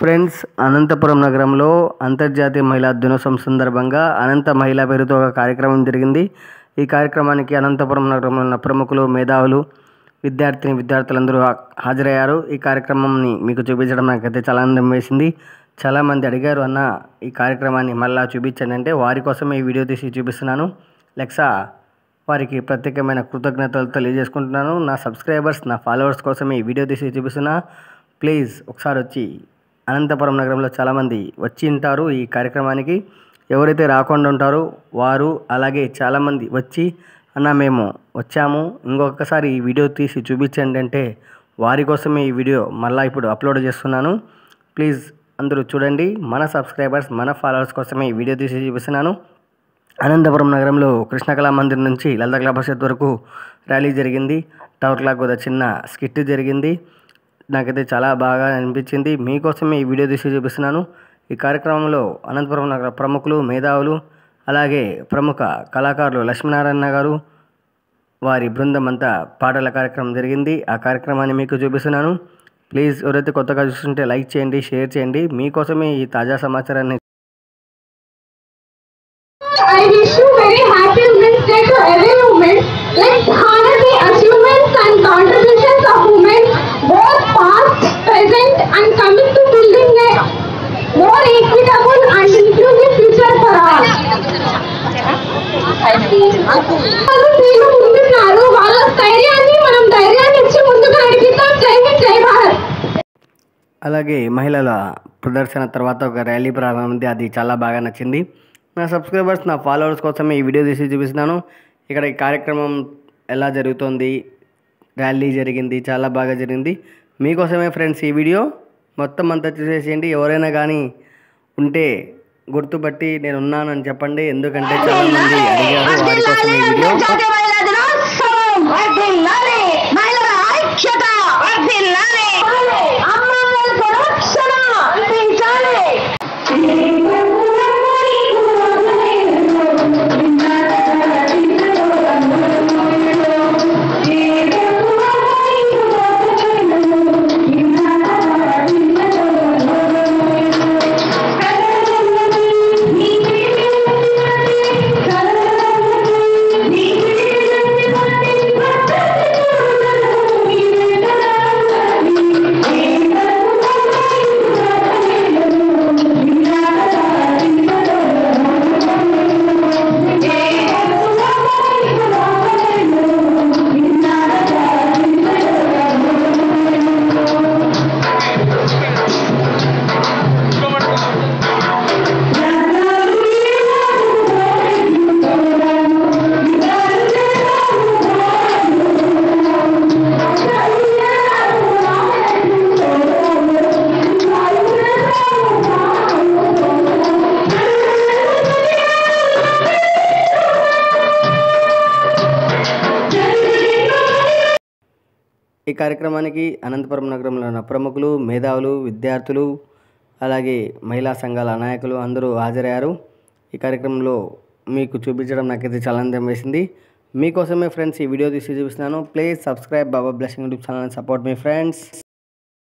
Friends, Anantapuram నగరంలో అంతర్జాతీయ మహిళా దినోత్సవం సందర్భంగా అనంత మహిళా పేరుతో ఒక కార్యక్రమం జరిగింది. ఈ కార్యక్రమానికి అనంతపురం నగరంలో ఉన్న ప్రముఖులు, మేధావులు, విద్యార్థులందరూ హాజరయ్యారు. ఈ కార్యక్రమాన్ని మీకు చూపించడం నాకైతే చాలా ఆనందం వేసింది. చాలామంది అడిగారు, అన్న ఈ కార్యక్రమాన్ని మళ్ళీ చూపించండి అంటే వారి కోసమే ఈ వీడియో తీసి చూపిస్తున్నాను. లెక్సా వారికి ప్రత్యేకమైన కృతజ్ఞతలు తెలియజేసుకుంటున్నాను. నా సబ్స్క్రైబర్స్, నా ఫాలోవర్స్ కోసమే ఈ వీడియో తీసి చూపిస్తున్నా. ప్లీజ్ ఒకసారి వచ్చి, అనంతపురం నగరంలో చాలామంది వచ్చి ఉంటారు ఈ కార్యక్రమానికి. ఎవరైతే రాకుండా ఉంటారో వారు అలాగే చాలామంది వచ్చి, అన్న మేము వచ్చాము, ఇంకొకసారి ఈ వీడియో తీసి చూపించండి అంటే వారి కోసమే ఈ వీడియో మళ్ళీ ఇప్పుడు అప్లోడ్ చేస్తున్నాను. ప్లీజ్ అందరూ చూడండి. మన సబ్స్క్రైబర్స్, మన ఫాలోవర్స్ కోసమే ఈ వీడియో తీసి చూపిస్తున్నాను. అనంతపురం నగరంలో కృష్ణ కళా మందిర్ నుంచి లలిత కళా పరిషత్ వరకు ర్యాలీ జరిగింది. టవర్ క్లాక్ వద్ద చిన్న స్కిట్ జరిగింది. నాకైతే చాలా బాగా అనిపించింది. మీకోసమే ఈ వీడియో తీసి చూపిస్తున్నాను. ఈ కార్యక్రమంలో అనంతపురం నగర ప్రముఖులు, మేధావులు, అలాగే ప్రముఖ కళాకారులు లక్ష్మీనారాయణ గారు, వారి బృందం అంతా పాటల కార్యక్రమం జరిగింది. ఆ కార్యక్రమాన్ని మీకు చూపిస్తున్నాను. ప్లీజ్ ఎవరైతే కొత్తగా చూస్తుంటే లైక్ చేయండి, షేర్ చేయండి. మీకోసమే ఈ తాజా సమాచారాన్ని. I wish you very happy Women's Day to every woman. Let's honor the achievements and contributions of women, both past, present, and coming to building a more equitable and inclusive future for all. వాళ్ళు ముందున్నారు, వాళ్ళ ధైర్యాన్ని మనం ధైర్యాన్ని ఇచ్చి ముందుకు నడిపిద్దాం. జై హింద్, జై భారత్. అలాగే మహిళల ప్రదర్శన తర్వాత ఒక ర్యాలీ ప్రారంభమైంది. అది చాలా బాగా నచ్చింది. నా సబ్స్క్రైబర్స్, నా ఫాలోవర్స్ కోసమే ఈ వీడియో తీసి చూపిస్తున్నాను. ఇక్కడ ఈ కార్యక్రమం ఎలా జరుగుతుంది, ర్యాలీ జరిగింది, చాలా బాగా జరిగింది. మీకోసమే ఫ్రెండ్స్ ఈ వీడియో మొత్తం అంతా చూసేసేయండి. ఎవరైనా కానీ ఉంటే గుర్తుపట్టి నేను ఉన్నానని చెప్పండి. ఎందుకంటే చాలామంది అడిగారు, వారి కోసం ఈ వీడియో. ఈ కార్యక్రమానికి అనంతపురం నగరంలో ఉన్న ప్రముఖులు, మేధావులు, విద్యార్థులు, అలాగే మహిళా సంఘాల నాయకులు అందరూ హాజరయ్యారు. ఈ కార్యక్రమంలో మీకు చూపించడం నాకైతే చాలా ఆనందం వేసింది. మీకోసమే ఫ్రెండ్స్ ఈ వీడియో తీసి చూపిస్తున్నాను. Please subscribe Baba blessing YouTube channel and support me friends.